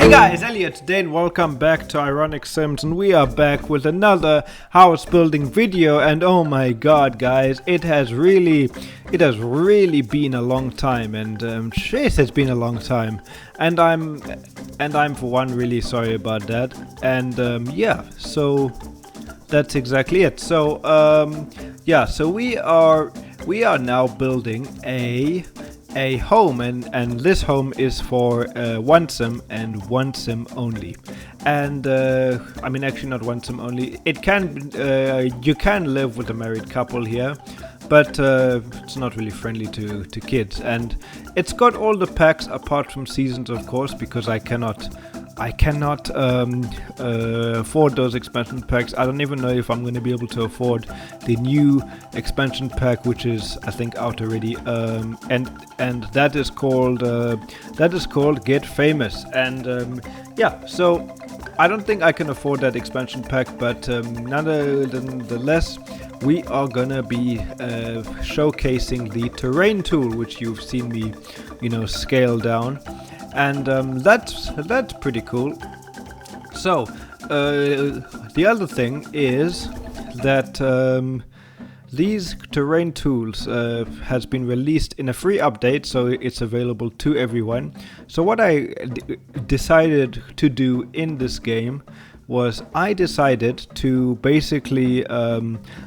Hey guys, Elliot today and welcome back to Ironic Sims, and we are back with another house building video. And oh my god guys, it has really been a long time, and shit, it's been a long time, and I'm for one really sorry about that. And yeah, so that's exactly it. So yeah, so we are now building a home, and this home is for one sim and one sim only. And I mean, actually not one sim only. It can you can live with a married couple here, but it's not really friendly to kids. And it's got all the packs apart from seasons, of course, because I cannot afford those expansion packs. I don't even know if I'm going to be able to afford the new expansion pack, which is I think out already, and that is called Get Famous. And yeah, so I don't think I can afford that expansion pack, but nonetheless, we are gonna be showcasing the terrain tool, which you've seen me, scale down. And that's pretty cool. So the other thing is that these terrain tools has been released in a free update, so it's available to everyone. So what I decided to do in this game was I decided to basically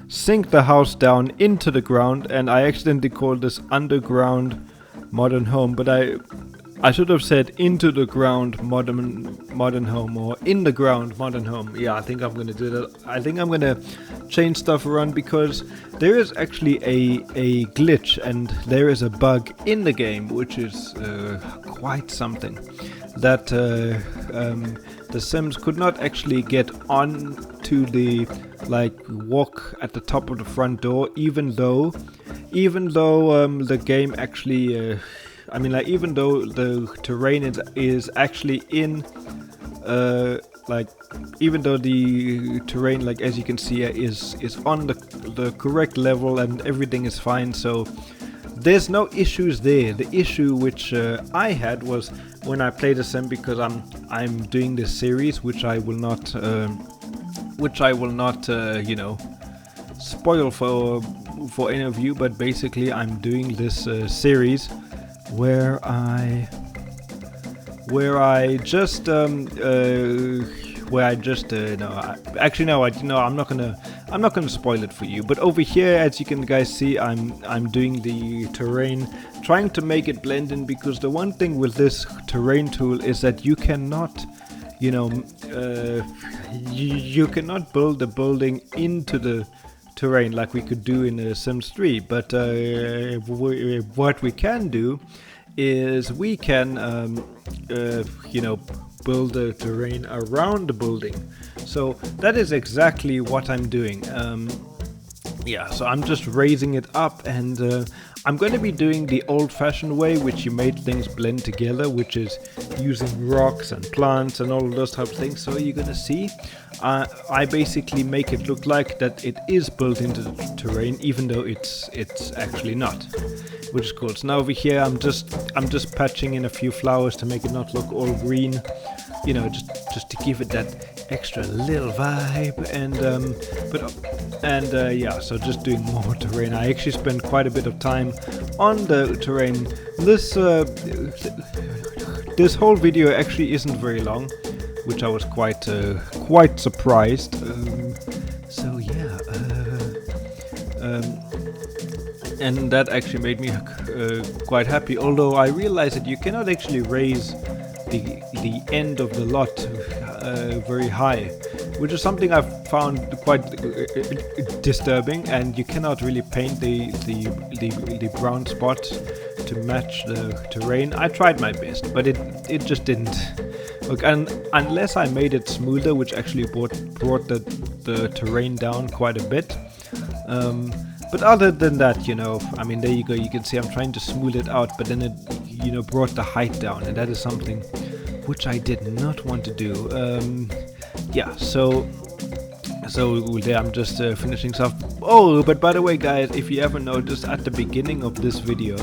sink the house down into the ground, and I accidentally called this underground modern home, but I should have said into the ground modern home, or in the ground modern home. Yeah, I think I'm gonna do that. I think I'm gonna change stuff around because there is actually a glitch and there is a bug in the game, which is quite something. That the Sims could not actually get on to the walk at the top of the front door, even though the game actually. Even though the terrain is actually in, even though the terrain, as you can see, is on the correct level and everything is fine, so there's no issues there. The issue which I had was when I played a sim, because I'm doing this series, which I will not, spoil for any of you, but basically I'm doing this series where I just I'm not gonna spoil it for you. But over here, as you can guys see, I'm doing the terrain, trying to make it blend in, because the one thing with this terrain tool is that you cannot you cannot build a building into the terrain like we could do in Sims 3, but what we can do is we can build the terrain around the building. So that is exactly what I'm doing. Yeah, so I'm just raising it up, and I'm going to be doing the old-fashioned way, which you made things blend together, which is using rocks and plants and all of those types of things. So you're going to see I basically make it look like that it is built into the terrain, even though it's actually not, which is cool. So now over here I'm just patching in a few flowers to make it not look all green, just to give it that extra little vibe. And yeah, so just doing more terrain. I actually spent quite a bit of time on the terrain. This whole video actually isn't very long, which I was quite surprised. So yeah, and that actually made me quite happy. Although I realized that you cannot actually raise the end of the lot very high, which is something I've found quite disturbing. And you cannot really paint the brown spots to match the terrain. I tried my best, but it just didn't. Look, and unless I made it smoother, which actually brought the terrain down quite a bit. But other than that, there you go. You can see I'm trying to smooth it out, but then it, brought the height down, and that is something which I did not want to do. Yeah, so So there, I'm just finishing stuff. Oh, but by the way, guys, if you ever noticed, at the beginning of this video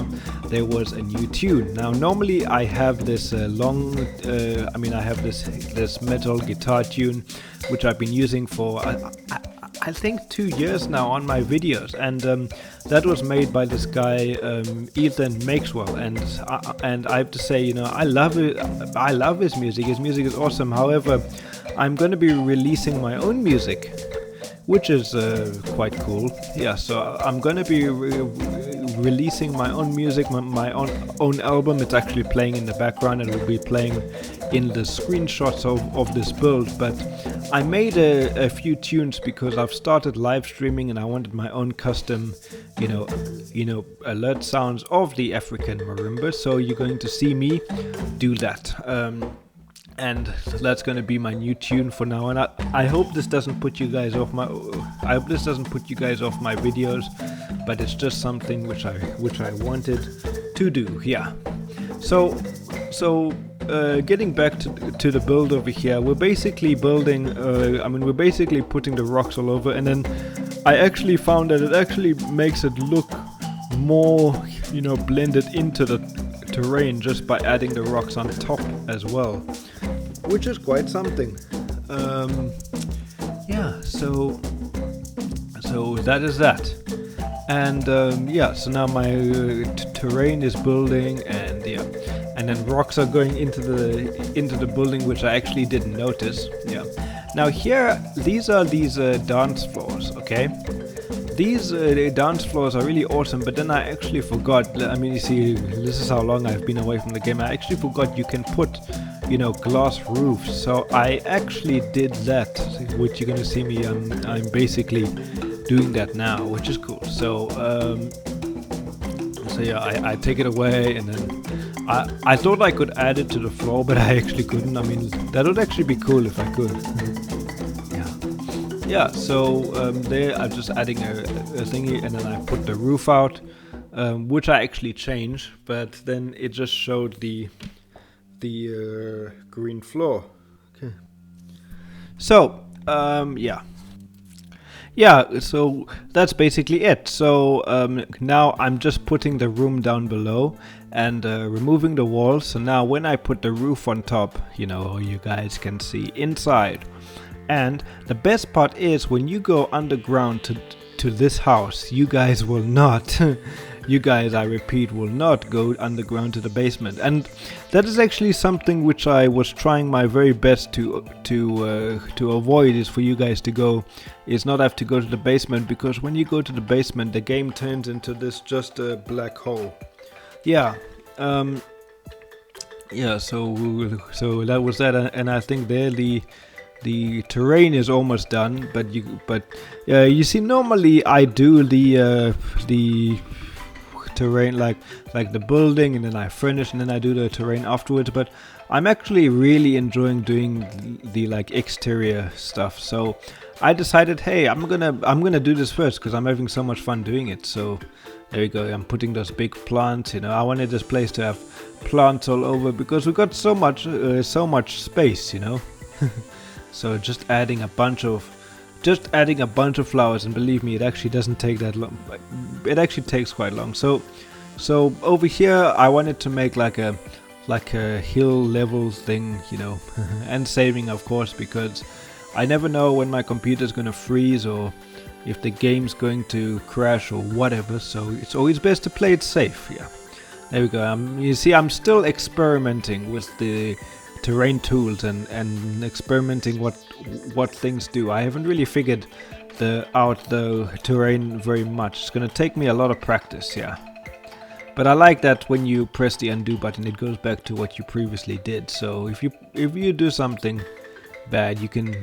there was a new tune. Now normally I have this I have this metal guitar tune which I've been using for I think 2 years now on my videos, and that was made by this guy Ethan Maxwell, and I have to say, you know, I love it. I love his music. His music is awesome. However, I'm going to be releasing my own music, which is quite cool. Yeah, so I'm going to be releasing my own music, my own album. It's actually playing in the background. It will be playing in the screenshots of this build, but I made a few tunes because I've started live streaming and I wanted my own custom, you know, alert sounds of the African marimba. So you're going to see me do that. And that's going to be my new tune for now, and I hope this doesn't put you guys off my videos, but it's just something which I wanted to do. Yeah. So getting back to the build over here, we're basically building we're basically putting the rocks all over, and then I actually found that it actually makes it look more, you know, blended into the terrain just by adding the rocks on top as well, which is quite something. Yeah, so that is that. And yeah, so now my terrain is building, and yeah, and then rocks are going into the building, which I actually didn't notice. Yeah. Now here, these are dance floors, okay? These dance floors are really awesome, but then I actually forgot. I mean, you see, this is how long I've been away from the game. I actually forgot you can put, you know, glass roofs. So I actually did that, which you're gonna see me. I'm basically doing that now, which is cool. So yeah, I take it away, and then I thought I could add it to the floor, but I actually couldn't. I mean, that would actually be cool if I could. Yeah, so there I'm just adding a thingy, and then I put the roof out, which I actually changed, but then it just showed the green floor. Okay. So yeah, so that's basically it. So now I'm just putting the room down below and removing the walls. So now when I put the roof on top, you know, you guys can see inside. And the best part is, when you go underground to this house, you guys will not, you guys, I repeat, will not go underground to the basement. And that is actually something which I was trying my very best to avoid, is for you guys to go, is not have to go to the basement, because when you go to the basement, the game turns into this just a black hole. Yeah. Yeah. So that was that, and I think there the terrain is almost done, but you see, normally I do the terrain like the building, and then I finish, and then I do the terrain afterwards. But I'm actually really enjoying doing the like exterior stuff. So I decided, hey, I'm gonna do this first because I'm having so much fun doing it. So there we go. I'm putting those big plants. You know, I wanted this place to have plants all over because we got so much space. You know. So just adding a bunch of flowers, and believe me, it actually doesn't take that long. It actually takes quite long. So over here, I wanted to make like a hill level thing, you know, and saving, of course, because I never know when my computer's gonna freeze or if the game's going to crash or whatever. So it's always best to play it safe. Yeah, there we go. You see, I'm still experimenting with the terrain tools and experimenting what things do. I haven't really figured out the terrain very much. It's gonna take me a lot of practice, yeah. But I like that when you press the undo button, it goes back to what you previously did. So if you do something bad, you can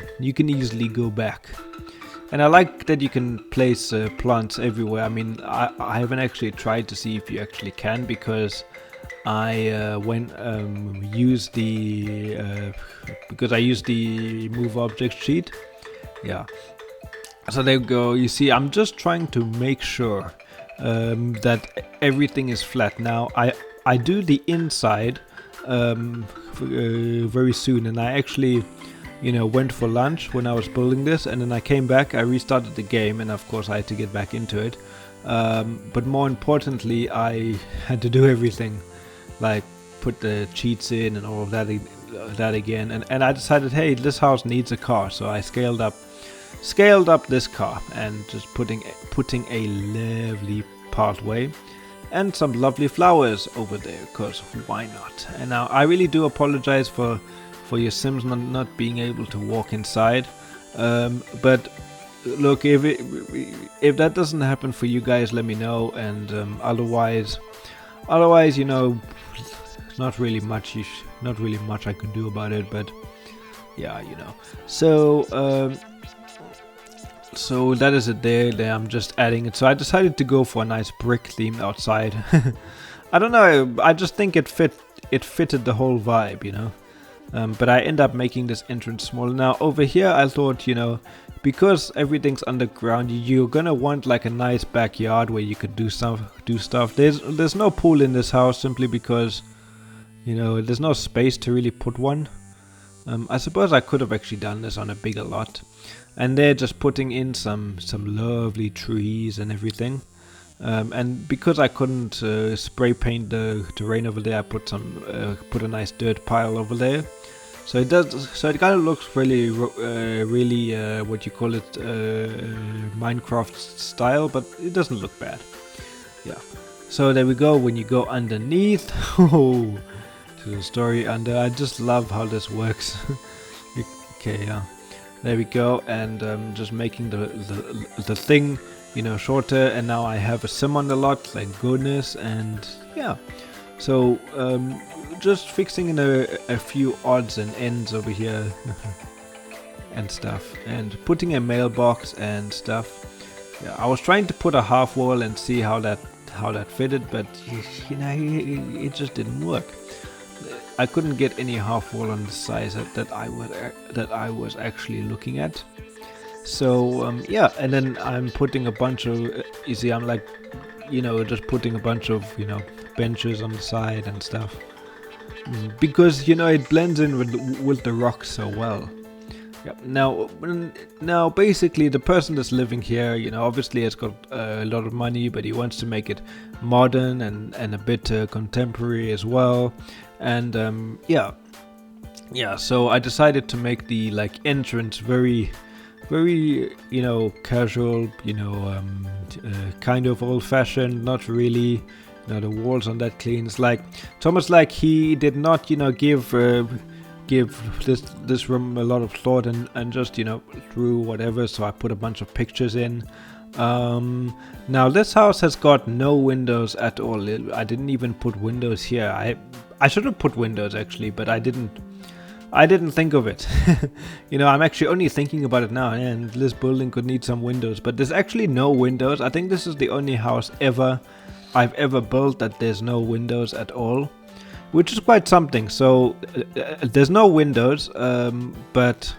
easily go back. And I like that you can place plants everywhere. I mean, I haven't actually tried to see if you actually can, because I used the move object sheet. Yeah. So there we go. You see, I'm just trying to make sure that everything is flat. Now I do the inside very soon, and I actually went for lunch when I was building this, and then I came back, I restarted the game, and of course I had to get back into it. But more importantly, I had to do everything, like put the cheats in and all of that again. And I decided, hey, this house needs a car, so I scaled up this car and just putting a lovely pathway and some lovely flowers over there, because why not? And now I really do apologize for your Sims not being able to walk inside, but look, if that doesn't happen for you guys, let me know. And otherwise, not really much I could do about it. But yeah, so that is it there. I'm just adding it. So I decided to go for a nice brick theme outside. I don't know, I just think it fitted the whole vibe, but I end up making this entrance smaller. Now over here I thought, because everything's underground, you're gonna want like a nice backyard where you could do stuff. There's no pool in this house, simply because there's no space to really put one. I suppose I could have actually done this on a bigger lot. And they're just putting in some lovely trees and everything. And because I couldn't spray paint the terrain over there, I put a nice dirt pile over there. So it kind of looks really what you call it, Minecraft style, but it doesn't look bad. Yeah. So there we go. When you go underneath, to the story under, I just love how this works. Okay, yeah. There we go, and just making the thing, shorter, and now I have a sim on the lot, thank goodness. And yeah, so just fixing in a few odds and ends over here and stuff, and putting a mailbox and stuff. Yeah, I was trying to put a half wall and see how that fitted, but it just didn't work. I couldn't get any half wall on the size that I was actually looking at. So yeah, and then I'm putting a bunch of, you see, I'm like, just putting a bunch of benches on the side and stuff, because it blends in with the rocks so well. Yeah. Now basically the person that's living here, obviously has got a lot of money, but he wants to make it modern and a bit contemporary as well. And yeah, so I decided to make the entrance very casual, kind of old-fashioned, not really, the walls aren't that clean. It's almost like he did not give this room a lot of thought and just threw whatever. So I put a bunch of pictures in. Now this house has got no windows at all. I didn't even put windows here. I should have put windows actually, but I didn't think of it. I'm actually only thinking about it now, and this building could need some windows, but there's actually no windows. I think this is the only house I've ever built that there's no windows at all, which is quite something. So there's no windows, but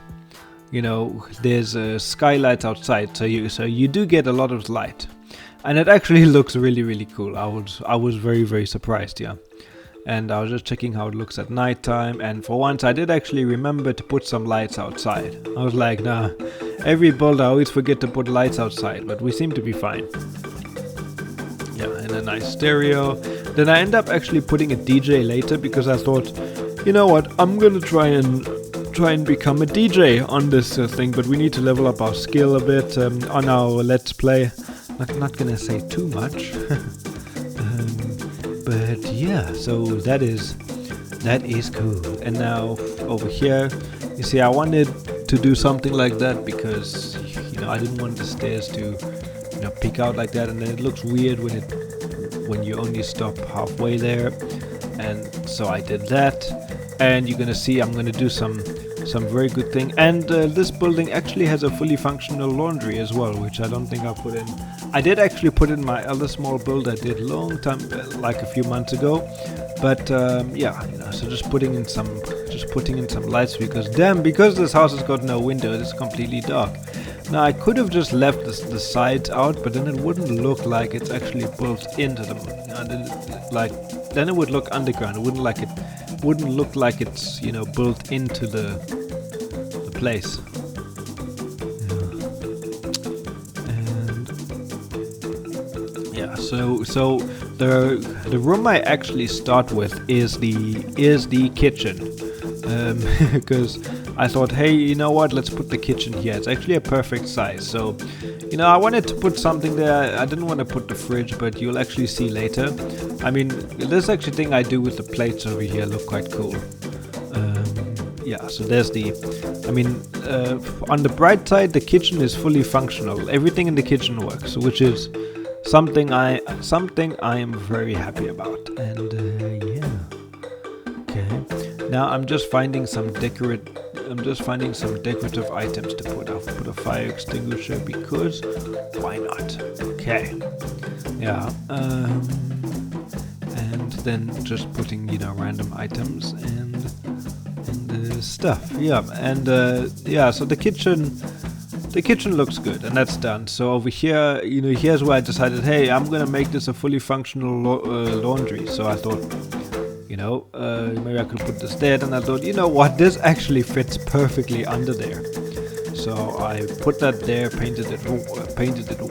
there's skylights outside, so you do get a lot of light, and it actually looks really cool. I was very surprised, yeah. And I was just checking how it looks at nighttime, and for once I did actually remember to put some lights outside. I was like, nah, every build I always forget to put lights outside, but we seem to be fine. Yeah, and a nice stereo. Then I end up actually putting a DJ later, because I thought, you know what, I'm gonna try and become a DJ on this thing, but we need to level up our skill a bit on our Let's Play. Not gonna say too much. But yeah, so that is cool. And now over here, you see, I wanted to do something like that because I didn't want the stairs to peek out like that, and then it looks weird when you only stop halfway there. And so I did that, and you're gonna see I'm gonna do some very good thing. And this building actually has a fully functional laundry as well, which I don't think I put in. I did actually put in my other small build I did long time, like a few months ago. But yeah, so just putting in some lights, because because this house has got no windows, it's completely dark. Now I could have just left the sides out, but then it wouldn't look like it's actually built into them. Then it would look underground. It wouldn't look like it's built into the place. Yeah. So the room I actually start with is the kitchen, because I thought, hey, you know what? Let's put the kitchen here. It's actually a perfect size. So, I wanted to put something there. I didn't want to put the fridge, but you'll actually see later. I mean, this actually thing I do with the plates over here look quite cool. Yeah, so there's on the bright side, the kitchen is fully functional. Everything in the kitchen works, which is something I am very happy about. And yeah, okay. Now I'm just finding some decorative items to put. I'll put a fire extinguisher because why not? Okay. Yeah. And then just putting random items and stuff. Yeah. And yeah. So the kitchen looks good, and that's done. So over here, here's where I decided, hey, I'm gonna make this a fully functional laundry. So I thought, maybe I could put this there. Then I thought, you know what, this actually fits perfectly under there. So I put that there, painted it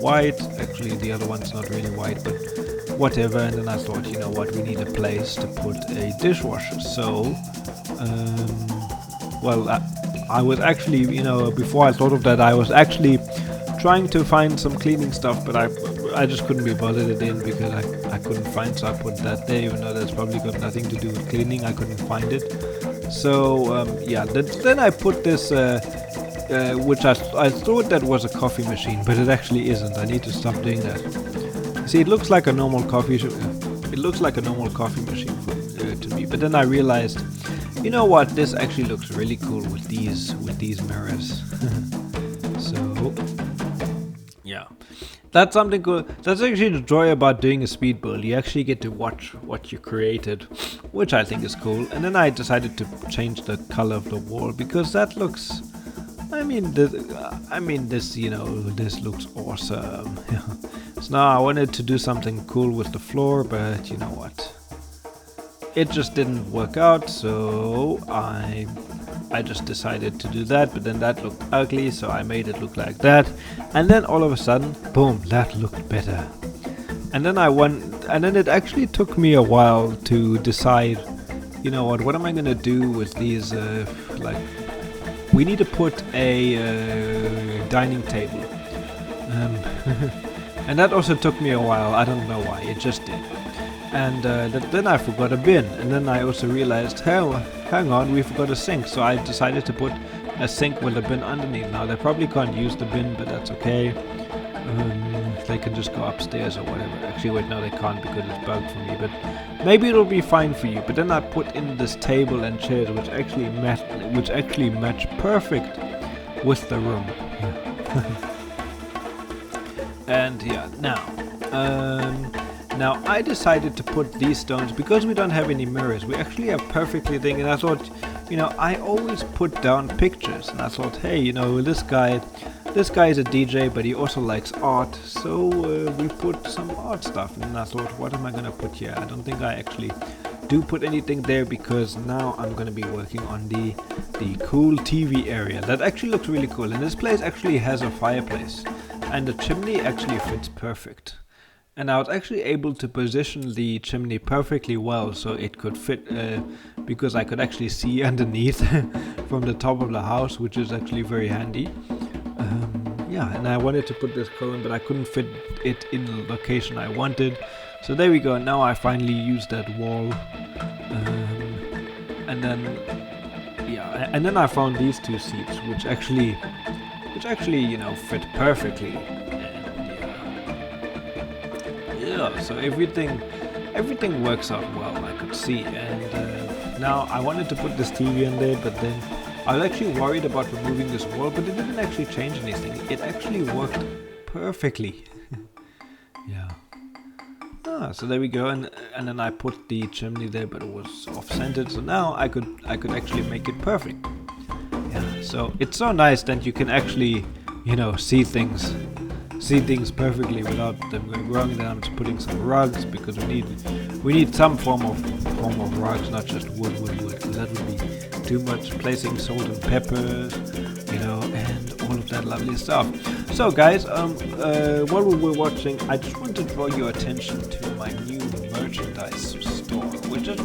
white. Actually, the other one's not really white, but whatever. And then I thought, you know what, we need a place to put a dishwasher. So, I was actually, before I thought of that, I was actually trying to find some cleaning stuff, but I just couldn't be bothered it in because I couldn't find, so I put that there, even though that's probably got nothing to do with cleaning. I couldn't find it. So, yeah, then I put this, which I thought that was a coffee machine, but it actually isn't. I need to stop doing that. See, it looks like a normal coffee machine to me, but then I realized, you know what? This actually looks really cool with these mirrors. So, yeah, that's something cool. That's actually the joy about doing a speed build. You actually get to watch what you created, which I think is cool. And then I decided to change the color of the wall because that looks. This looks awesome. So now I wanted to do something cool with the floor, but you know what? It just didn't work out, so I just decided to do that, but then that looked ugly, so I made it look like that, and then all of a sudden, boom, that looked better. And then it actually took me a while to decide, you know what am I gonna do with these, we need to put a dining table. And that also took me a while, I don't know why, it just did. And then I forgot a bin, and then I also realized, hang on, we forgot a sink, so I decided to put a sink with a bin underneath. Now they probably can't use the bin, but that's okay. They can just go upstairs or whatever. Actually, wait, no, they can't because it's bugged for me, but maybe it'll be fine for you. But then I put in this table and chairs, which actually match perfect with the room. And yeah, now I decided to put these stones because we don't have any mirrors. We actually have perfectly thing, and I thought, I always put down pictures, and I thought, hey, this guy is a DJ, but he also likes art, so we put some art stuff. And I thought, what am I gonna put here? I don't think I actually do put anything there because now I'm gonna be working on the cool TV area that actually looks really cool. And this place actually has a fireplace, and the chimney actually fits perfect. And I was actually able to position the chimney perfectly well so it could fit, because I could actually see underneath from the top of the house, which is actually very handy. Yeah, and I wanted to put this column, but I couldn't fit it in the location I wanted. So there we go. Now I finally used that wall. And then I found these two seats, which actually fit perfectly. Yeah, so everything works out well, I could see. And now I wanted to put this TV in there, but then I was actually worried about removing this wall, but it didn't actually change anything. It actually worked perfectly. Yeah. So there we go, and then I put the chimney there, but it was off-centered, so now I could actually make it perfect. Yeah. So it's so nice that you can actually, see things perfectly without them going wrong. And then I'm just putting some rugs because we need some form of rugs, not just wood, because that would be too much, placing salt and pepper, you know, and all of that lovely stuff. So guys, while we were watching, I just want to draw your attention to my new merchandise store, which is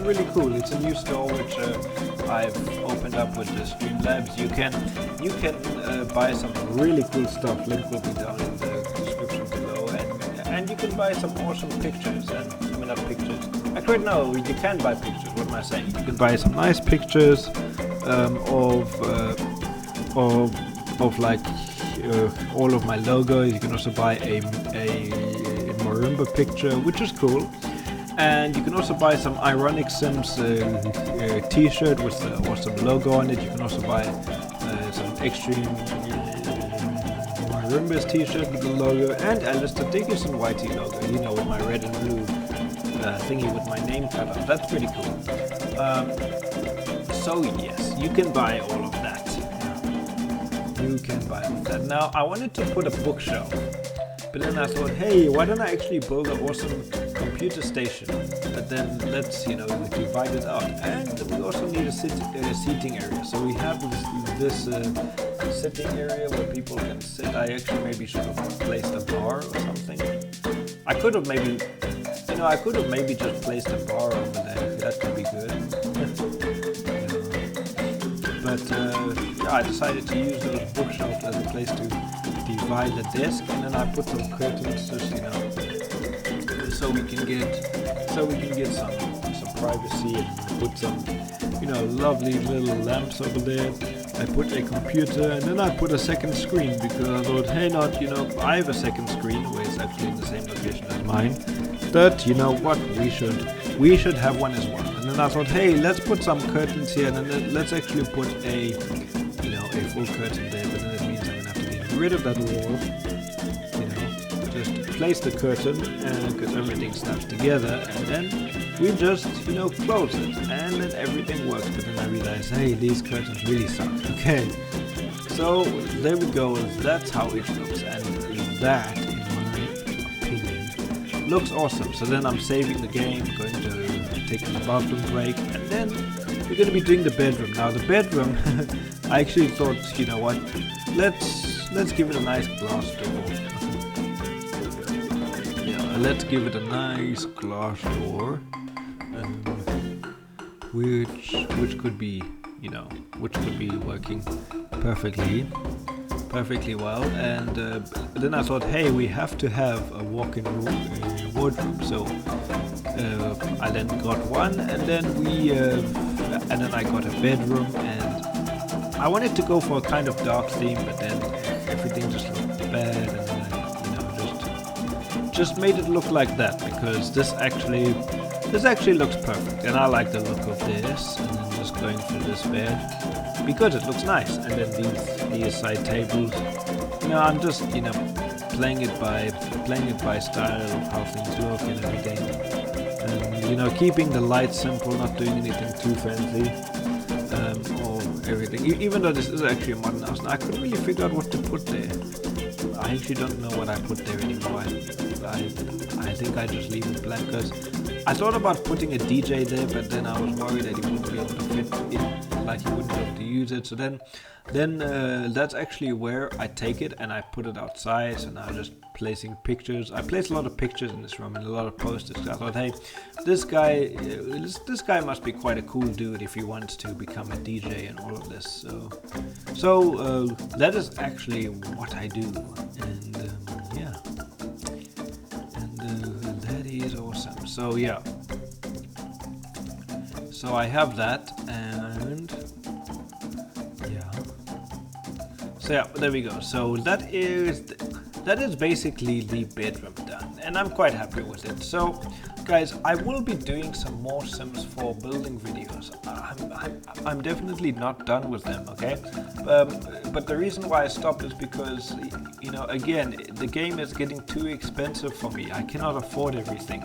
really cool. It's a new store which I've opened up with the Streamlabs. You can buy some really cool stuff. Link will be down in the description below, and you can buy some awesome pictures. And I mean, not pictures. Actually, no, you can buy pictures. What am I saying? You can buy some nice pictures of like all of my logos. You can also buy a marimba picture, which is cool. And you can also buy some Ironic Sims t-shirt with the awesome logo on it. You can also buy some Extreme Marimbas t-shirt with the logo, and Alistair Dickinson Whitey logo, you know, with my red and blue thingy with my name cut off. That's pretty cool. So yes, you can buy all of that. You can buy all of that. Now, I wanted to put a bookshelf, but then I thought, hey, why don't I actually build an awesome computer station? But then let's, you know, divide it out. And we also need a seating area. So we have this sitting area where people can sit. I actually maybe should have placed a bar or something. I could have maybe just placed a bar over there. That could be good. But yeah, I decided to use those bookshelves as a place to divide the desk, and then I put some curtains, just, you know, so we can get some privacy, and put some, you know, lovely little lamps over there. I put a computer, and then I put a second screen, because I thought, hey, you know, I have a second screen where it's actually in the same location as mine. But you know what, we should have one as well. And then I thought, hey, let's put some curtains here, and then let's actually put a full curtain there. But then it means I'm gonna have to get rid of that wall. You know, just place the curtain, because everything snaps together, and then we just, you know, close it, and then everything works. But then I realized, hey, these curtains really suck. Okay, so there we go. That's how it looks, and that, looks awesome. So then I'm saving the game, going to take a bathroom break, and then we're going to be doing the bedroom. Now the bedroom, I actually thought, you know what, let's give it a nice glass door. Yeah, let's give it a nice glass door, which could be, you know, working perfectly well. And then I thought, hey, we have to have a walk-in wardrobe. So I then got one, and then I got a bedroom, and I wanted to go for a kind of dark theme, but then everything just looked bad, and then I, you know, just made it look like that, because this actually looks perfect, and I like the look of this. And then just going for this bed, because it looks nice. And then these side tables, you know, I'm just, you know, playing it by style of how things look and everything, and, you know, keeping the lights simple, not doing anything too fancy, or everything. Even though this is actually a modern house, now I couldn't really figure out what to put there. I actually don't know what I put there anymore. I think I just leave it blank, because I thought about putting a DJ there, but then I was worried that he wouldn't be able to fit in, like he wouldn't be able to use it. So then that's actually where I take it, and I put it outside. So now just placing pictures. I placed a lot of pictures in this room and a lot of posters. I thought, hey, this guy must be quite a cool dude if he wants to become a DJ and all of this. So that is actually what I do, and yeah, and that is awesome. So yeah, so I have that, and yeah, so yeah, there we go. So that is basically the bedroom done, and I'm quite happy with it. So guys, I will be doing some more Sims 4 building videos. I'm definitely not done with them, okay? But the reason why I stopped is because, you know, again, the game is getting too expensive for me. I cannot afford everything,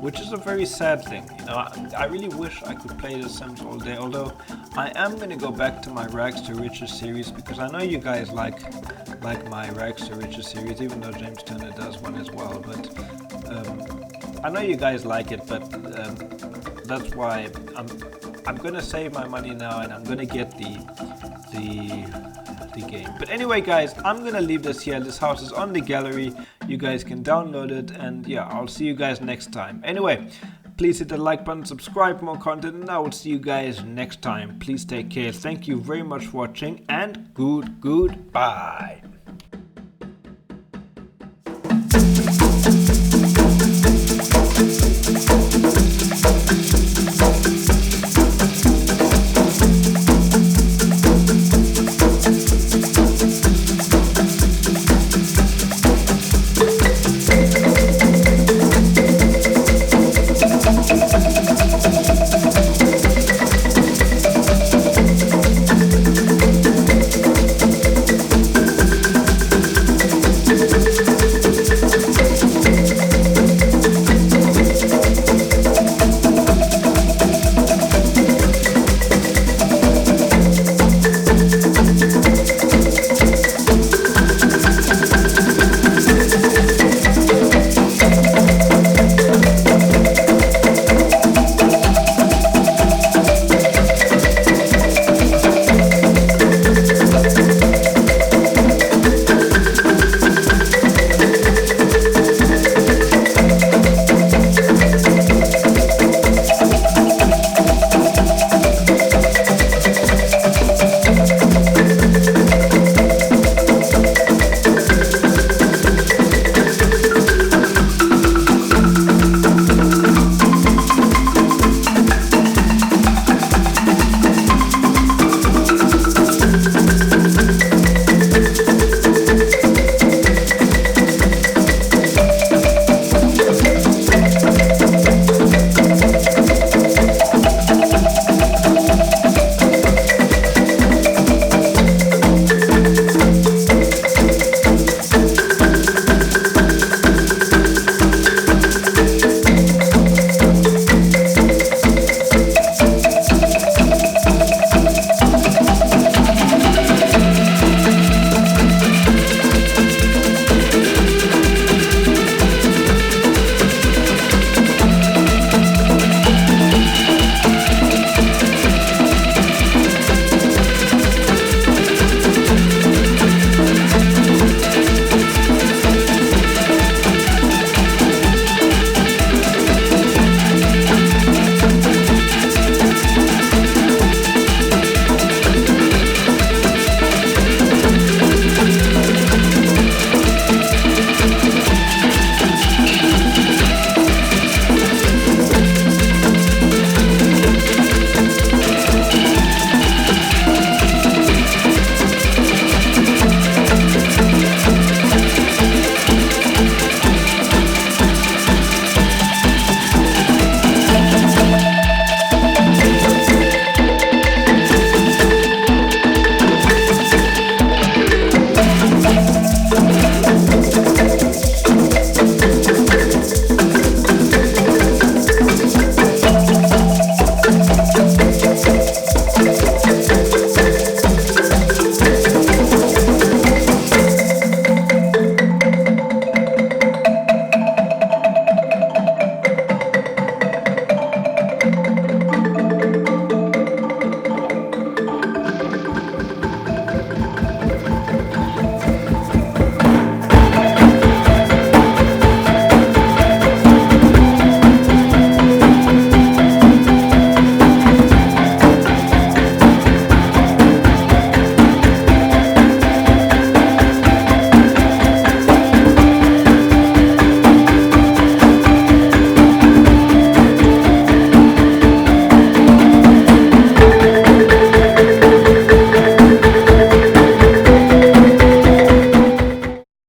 which is a very sad thing. You know, I really wish I could play The Sims all day, although I am going to go back to my Rags to Riches series, because I know you guys like my Rags to Riches series, even though James Turner does one as well. But I know you guys like it, but that's why I'm gonna save my money now and I'm gonna get the game. But anyway, guys, I'm gonna leave this here. This house is on the gallery. You guys can download it, and yeah, I'll see you guys next time. Anyway, please hit the like button, subscribe for more content, and I will see you guys next time. Please take care. Thank you very much for watching, and goodbye.